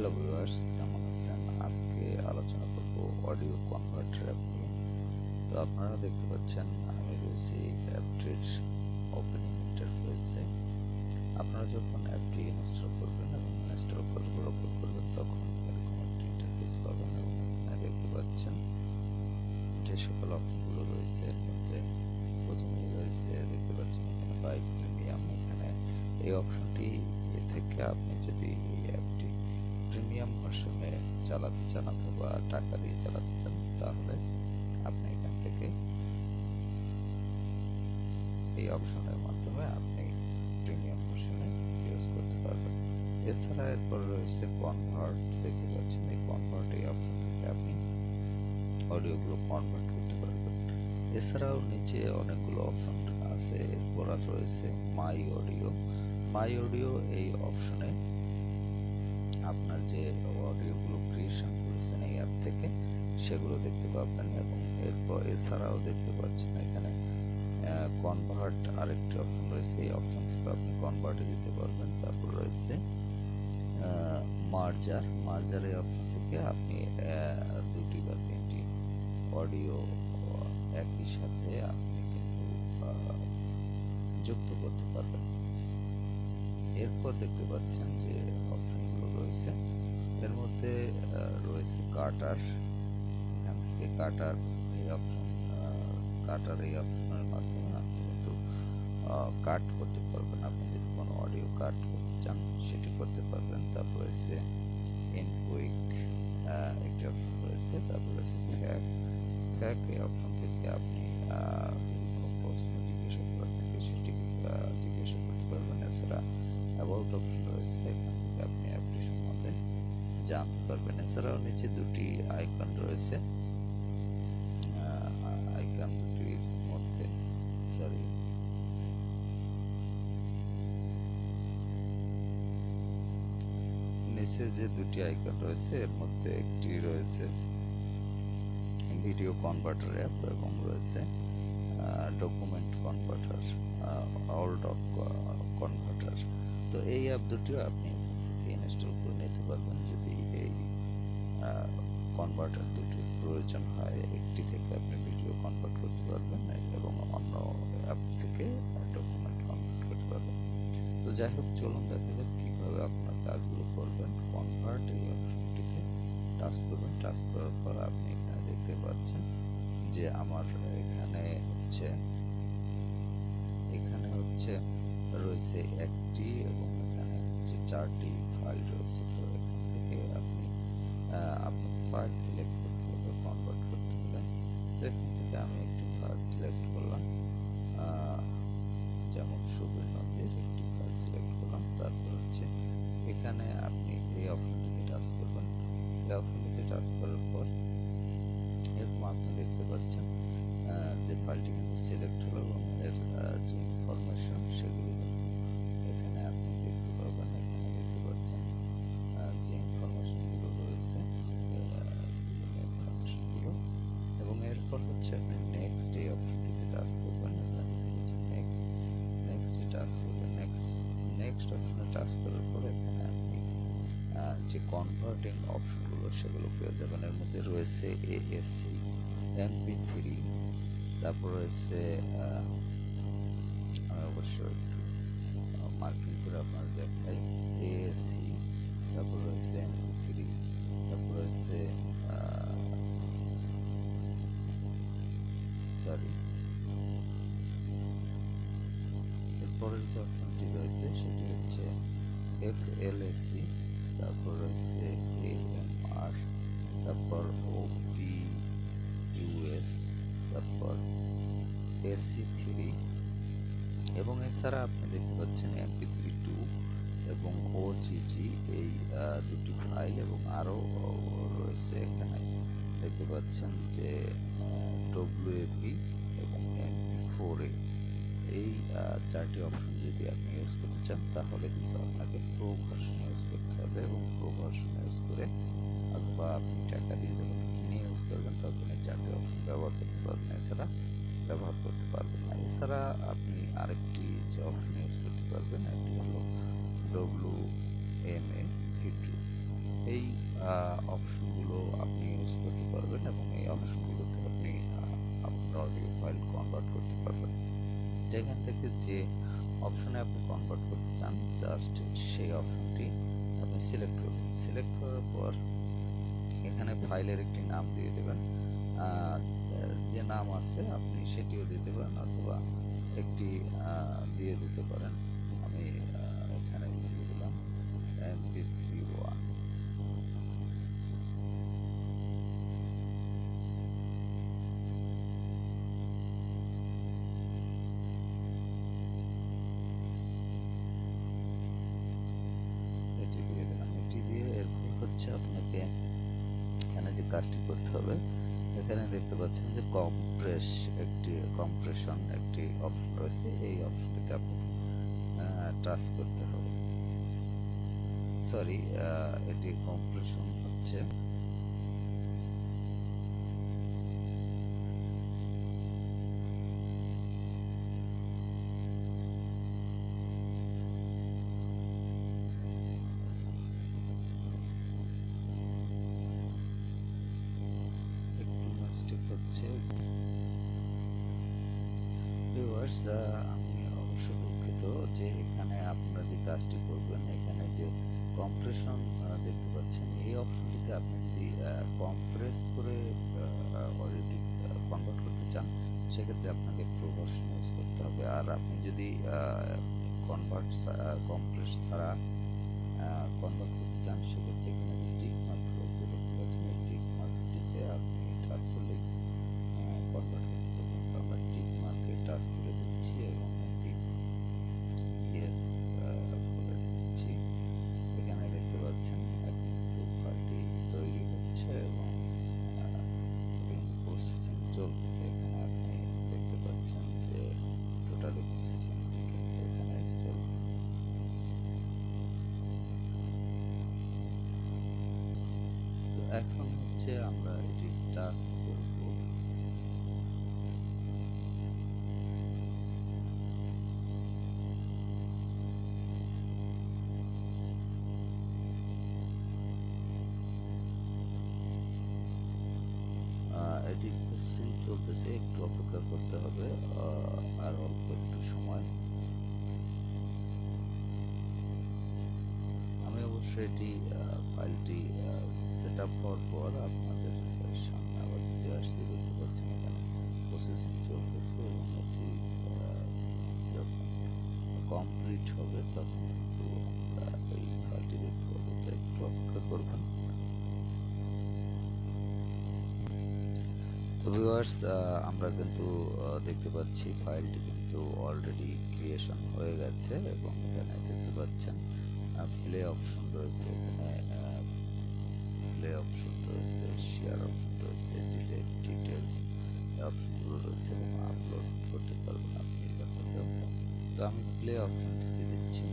Hello viewers, কেমন আছেন? আজকে আলোচনা করব অডিও কনভার্টার অ্যাপ নিয়ে। তো আপনারা দেখতে পাচ্ছেন আমি রয়েছি অ্যাপটির ওপেনিং ইন্টারফেসে। আপনারা যখন অ্যাপটি ইনস্টল করবেন এবং ইনস্টল করে ওপেন করবেন তখন এরকম একটি ইন্টারফেস পাবেন এবং এখানে দেখতে পাচ্ছেন যে সকল অপশনগুলো রয়েছে এর মধ্যে প্রথমেই রয়েছে দেখতে পাচ্ছেন এখানে বাই প্রিমিয়াম। এখানে এই অপশনটি থেকে আপনি যদি এই অ্যাপটি প্রিমিয়াম ভার্সনে চালাতে চান অথবা টাকা দিয়ে চালাতে চান তাহলে আপনি এখান থেকে এই অপশনের মাধ্যমে আপনি প্রিমিয়াম ভার্সনে ইউজ করতে পারবেন। এছাড়া এরপর রয়েছে কনভার্ট, দেখতে পাচ্ছেন এই কনভার্ট এই অপশন থেকে আপনি অডিওগুলো কনভার্ট করতে পারবেন। এছাড়াও নিচে অনেকগুলো অপশন আছে। এরপর আর রয়েছে মাই অডিও। মাই অডিও এই অপশনে আপনার যে অডিওগুলো ক্রিয়েশন করেছেন এই অ্যাপ থেকে সেগুলো দেখতে পাবেন এবং এরপর এছাড়াও দেখতে পাচ্ছেন এখানে কনভার্ট আরেকটি অপশন রয়েছে। এই অপশন থেকে আপনি কনভার্টে দিতে পারবেন। তারপর রয়েছে মার্জার এই অপশন থেকে আপনি দুটি বা তিনটি অডিও একই সাথে আপনি কিন্তু যুক্ত করতে পারবেন। এরপর দেখতে পাচ্ছেন যে অপশনগুলো রয়েছে এর মধ্যে রয়েছে কাটার। এখান থেকে কাটার এই অপশনের মাধ্যমে আপনি কিন্তু কাট করতে পারবেন। আপনি যদি কোনো অডিও কাট করতে চান সেটি করতে পারবেন। তারপর রয়েছে ইনকুইক একটি অপশন রয়েছে। তারপর রয়েছে ফ্যাক এই অপশন থেকে আপনি যদি কোনো প্রশ্ন জিজ্ঞাসা করার থাকে সেটি জিজ্ঞাসা করতে পারবেন। এছাড়া অ্যাবাউট অপশন রয়েছে, এখান থেকে আপনি অ্যাপটি সম্বন্ধে জানতে পারবেন। এছাড়াও নিচে দুটি আইকন রয়েছে। আইকন দুটির মধ্যে নিচে যে দুটি আইকন রয়েছে এর মধ্যে একটি রয়েছে ভিডিও কনভার্টার অ্যাপ এবং রয়েছে document converter, all doc converter. তো এই অ্যাপ দুটিও আপনি এখান থেকে ইনস্টল করে নিতে পারবেন যদি এই কনভার্টার দুটির প্রয়োজন হয়। একটি থেকে আপনি ভিডিও কনভার্ট করতে পারবেন এবং অন্য অ্যাপ থেকে ডকুমেন্ট কনভার্ট করতে পারবেন। তো যাই হোক, চলুন দেখা যাক কীভাবে আপনার কাজগুলো করবেন। কনভার্ট এই অপশনটিতে টাচ করবেন। টাচ করার পর আপনি এখানে দেখতে পাচ্ছেন যে আমার এখানে হচ্ছে রয়েছে একটি এবং এখানে হচ্ছে 4টি ফাইল রয়েছে। তো এখান থেকে আপনি আপনার ফাইল সিলেক্ট করতে হবে, কনভার্ট করতে হবে। তো এখান থেকে আমি একটি ফাইল সিলেক্ট করলাম, যেমন সুবীর নন্দীর একটি ফাইল সিলেক্ট করলাম। তারপর হচ্ছে এখানে আপনি এই অপশনটিতে টাচ করবেন। এই অপশনটিতে টাচ করার পর এরকম আপনি দেখতে পাচ্ছেন যে ফাইলটি কিন্তু সিলেক্ট হলো এবং এর যে ইনফরমেশন সেগুলো কিন্তু এখানে আপনি দেখতে পাবেন। এখানে দেখতে পাচ্ছেন যে ইনফরমেশনগুলো রয়েছে ইনফরমেশনগুলো এবং এরপর হচ্ছে আপনি নেক্সট এই অপশনটিতে টাচ করবেন। নেক্সটে টাচ করবেন। নেক্সট অপশনে টাচ করার পর এখানে আপনি যে কনভার্টিং অপশনগুলো সেগুলো পেয়ে যাবেন। এর মধ্যে রয়েছে এএসসি, MP3, তারপর রয়েছে আমি অবশ্যই একটু মার্কিং করে আপনার দেখাই, এএসসি, তারপর রয়েছে MP3, তারপর রয়েছে এরপরের যে অপশনটি রয়েছে সেটি হচ্ছে FLAC, তারপর রয়েছে AMR, তারপর OPUS, তারপর AC3 এবং এছাড়া আপনি দেখতে পাচ্ছেন MP3 2 এবং OGG এই দুটি ফাইল এবং আরও রয়েছে। এখানে দেখতে পাচ্ছেন যে WAV এবং MP4A এই 4টি অপশন যদি আপনি ইউজ করতে চান তাহলে কিন্তু আপনাকে প্রো ভার্সন ইউজ করতে হবে এবং প্রো ভার্সন ইউজ করে অথবা আপনি টাকা দিয়ে যখন কিনে ইউজ করবেন তখন এই 4টি অপশন ব্যবহার করতে পারবেন, এছাড়া ব্যবহার করতে পারবেন না। এছাড়া আপনি আরেকটি যে অপশন ইউজ করতে পারবেন এটি হলো WMA V2। এই এখান থেকে যে অপশনে আপনি কনভার্ট করতে চান জাস্ট সেই অপশনটি আপনি সিলেক্ট করবেন। সিলেক্ট করার পর এখানে ফাইলের একটি নাম দিয়ে দেবেন, যে নাম আছে আপনি সেটিও দিতে পারেন অথবা একটি দিয়ে দিতে পারেন। আমি এখানে দিয়ে দিলাম mp3 1। এটি দিয়ে দিলাম। এটি দিয়ে এরপর হচ্ছে আপনাকে এখানে যে কাজটি করতে হবে, এখানে দেখতে পাচ্ছেন যে কম্প্রেশন একটি অপশন রয়েছে, এই অপশনটিতে আপনাকে টাচ করতে হবে। সরি, এটি কম্প্রেশন হচ্ছে ভিউয়ার্স, আমি অবশ্য দুঃখিত যে এখানে আপনারা যে কাজটি করবেন, এখানে যে কম্প্রেশন দেখতে পাচ্ছেন, এই অপশনটিতে আপনি যদি কম্প্রেস করে অডিওটি কনভার্ট করতে চান সেক্ষেত্রে আপনাকে প্রো ভার্সন ইউজ করতে হবে। আর আপনি যদি কম্প্রেস ছাড়া কনভার্ট করতে চান সেক্ষেত্রে এখানে যে টিক মার্ক রয়েছে দেখতে পাচ্ছেন, এই টিক মার্কটিতে আপনি টাচ করলে কনভার্ট করতে পারবেন। তো আমরা টিক মার্কে টাচ করে দিচ্ছি এবং এটি ইয়েস করে দিচ্ছি। এখানে দেখতে পাচ্ছেন কিন্তু ফাইলটি তৈরি হচ্ছে এবং প্রসেসিং চলছে। এখানে আপনি দেখতে পাচ্ছেন যে টোটালি প্রসেসিংটি কিন্তু এখানে চলছে। তো এখন হচ্ছে আমরা এটি টাচ করব। এটি প্রসেসিং চলতেছে, একটু অপেক্ষা করতে হবে আর অল্প একটু সময়। আমি অবশ্যই এটি ফাইলটি সেট আপ হওয়ার পর আপনাদের সামনে আবার ফিরে আসছি। দেখতে পাচ্ছেন এখানে প্রসেসিং চলতেছে এবং এটি যখন কমপ্লিট হবে তখন কিন্তু আমরা এই ফাইলটি দেখতে পাবো। তো একটু অপেক্ষা করবেন। তো ভিউয়ার্স, আমরা কিন্তু দেখতে পাচ্ছি ফাইলটি কিন্তু অলরেডি ক্রিয়েশন হয়ে গেছে এবং এখানে দেখতে পাচ্ছেন প্লে অপশন রয়েছে, এখানে প্লে অপশন রয়েছে, শেয়ার অপশন রয়েছে, ডিলেট ডিটেলস অপশনগুলো রয়েছে এবং আপলোড করতে পারবেন আপনি এখান থেকে। তো আমি প্লে অপশনটিতে দিচ্ছি।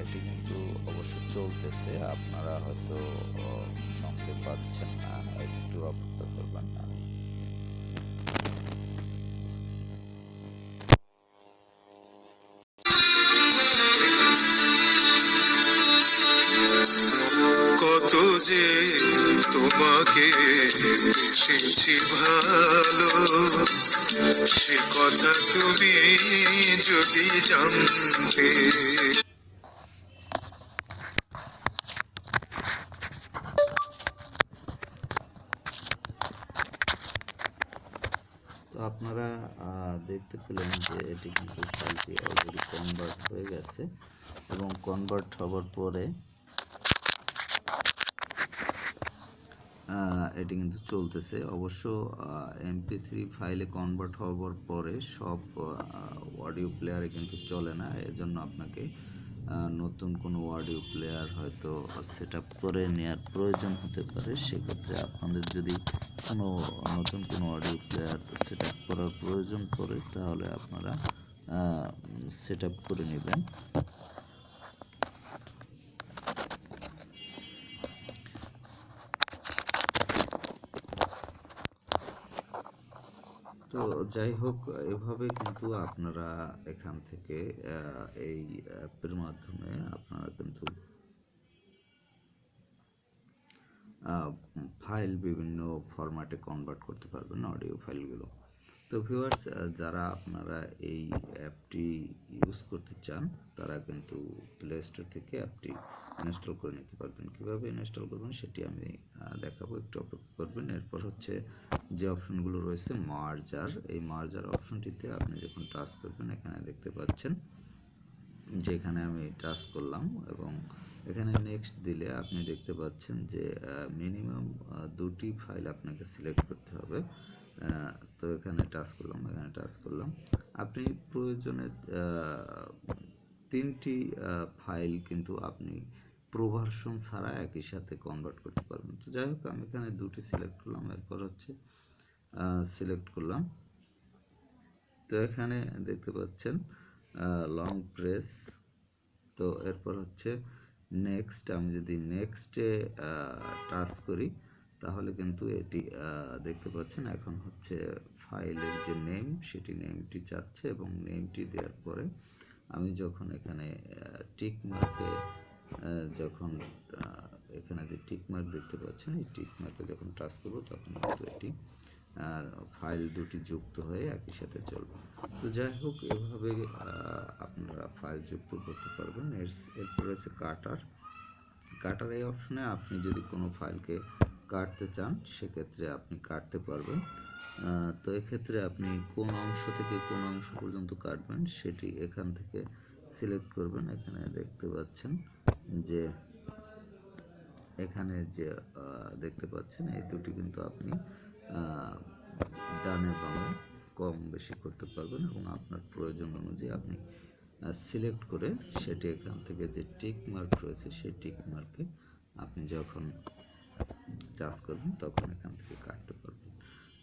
এটি কিন্তু অবশ্য চলতেছে, আপনারা হয়তো শুনতে পাচ্ছেন না, একটু অপেক্ষা করবেন। কত যে তোমাকে বেসেছি ভালো, সে কথা তুমি যদি জানতে। তো আপনারা দেখতে পেলেন যে এটি কিন্তু ফাইলটি অলরেডি কনভার্ট হয়ে গেছে এবং কনভার্ট হওয়ার পরে এটি কিন্তু চলতেছে। অবশ্য MP3 ফাইলে কনভার্ট হওয়ার পরে সব অডিও প্লেয়ারে কিন্তু চলে না, এজন্য আপনাকে নতুন কোনো অডিও প্লেয়ার হয়তো সেট আপ করে নেওয়ার প্রয়োজন হতে পারে। সেক্ষেত্রে আপনাদের যদি নতুন কোনো অডিও প্লেয়ার সেট আপ করার প্রয়োজন পড়ে তাহলে আপনারা সেট আপ করে নেবেন। তো যাই হোক, এভাবে কিন্তু আপনারা এখান থেকে এই অ্যাপের মাধ্যমে আপনারা কিন্তু ফাইল বিভিন্ন ফরম্যাটে কনভার্ট করতে পারবেন অডিও ফাইলগুলো। তো ভিউয়ার্স, যারা আপনারা এই অ্যাপটি ইউজ করতে চান তারা কিন্তু প্লে স্টোর থেকে অ্যাপটি ইনস্টল করে নিতে পারবেন। কীভাবে ইনস্টল করবেন সেটি আমি দেখাবো, একটু অপেক্ষা করবেন। এরপর হচ্ছে যে অপশনগুলো রয়েছে মার্জার, এই মার্জার অপশনটিতে আপনি যখন টাচ করবেন এখানে দেখতে পাচ্ছেন যেখানে আমি টাচ করলাম এবং এখানে নেক্সট দিলে আপনি দেখতে পাচ্ছেন যে মিনিমাম দুটি ফাইল আপনাকে সিলেক্ট করতে হবে। তো এখানে টাচ করলাম, আপনি প্রয়োজনে তিনটি ফাইল কিন্তু আপনি প্রো ভার্সন ছাড়া একই সাথে কনভার্ট করতে পারবেন। তো যাই হোক, আমি এখানে দুটি সিলেক্ট করলাম, এরপর হচ্ছে সিলেক্ট করলাম। তো এখানে দেখতে পাচ্ছেন লং প্রেস, তো এরপর হচ্ছে নেক্সট। আমি যদি নেক্সটে টাচ করি তাহলে কিন্তু এটি দেখতে পাচ্ছেন এখন হচ্ছে ফাইলের যে নেম সেটি নেমটি চাচ্ছে এবং নেমটি দেওয়ার পরে আমি যখন এখানে টিক মার্কে যখন এখানে যে টিক মার্ক দেখতে পাচ্ছেন এই টিক মার্কে যখন টাচ করব তখন কিন্তু এটি ফাইল দুটি যুক্ত হয়ে একই সাথে চলবে। তো যাই হোক, এভাবে আপনারা ফাইল যুক্ত করতে পারবেন। এরপর রয়েছে কাটার এই অপশনে আপনি যদি কোনো ফাইলকে কাটতে চান সেক্ষেত্রে আপনি কাটতে পারবেন। তো এক্ষেত্রে আপনি কোন অংশ থেকে কোন অংশ পর্যন্ত কাটবেন সেটি এখান থেকে সিলেক্ট করবেন। এখানে দেখতে পাচ্ছেন যে এখানে যে দেখতে পাচ্ছেন এই দুটি কিন্তু আপনি ডানে বামে কম বেশি করতে পারবেন এবং আপনার প্রয়োজন অনুযায়ী আপনি সিলেক্ট করে সেটি এখান থেকে যে টিক মার্ক রয়েছে সেই টিক মার্কে আপনি যখন টাচ করবেন তখন এখান থেকে কাটতে পারবেন।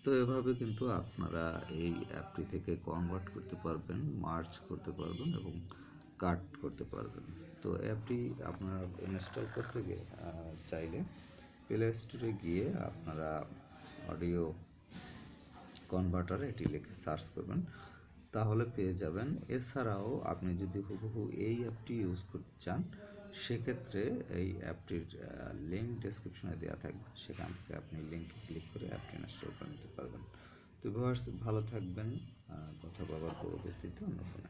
তো এভাবে কিন্তু আপনারা এই অ্যাপটি থেকে কনভার্ট করতে পারবেন, মার্জ করতে পারবেন এবং কাট করতে পারবেন। তো অ্যাপটি আপনারা ইনস্টল করতে চাইলে প্লে স্টোরে গিয়ে আপনারা অডিও কনভার্টার এটি লিখে সার্চ করবেন, তাহলে পেয়ে যাবেন। এছাড়াও আপনি যদি হুবহু এই অ্যাপটি ইউজ করতে চান সেক্ষেত্রে এই অ্যাপটির লিঙ্ক ডেসক্রিপশনে দেওয়া থাকবে, সেখান থেকে আপনি লিঙ্কে ক্লিক করে অ্যাপটি ইনস্টল করে নিতে পারবেন। তো ভিউয়ার্স, ভালো থাকবেন, কথা বলার পরবর্তীতে অন্য কোনো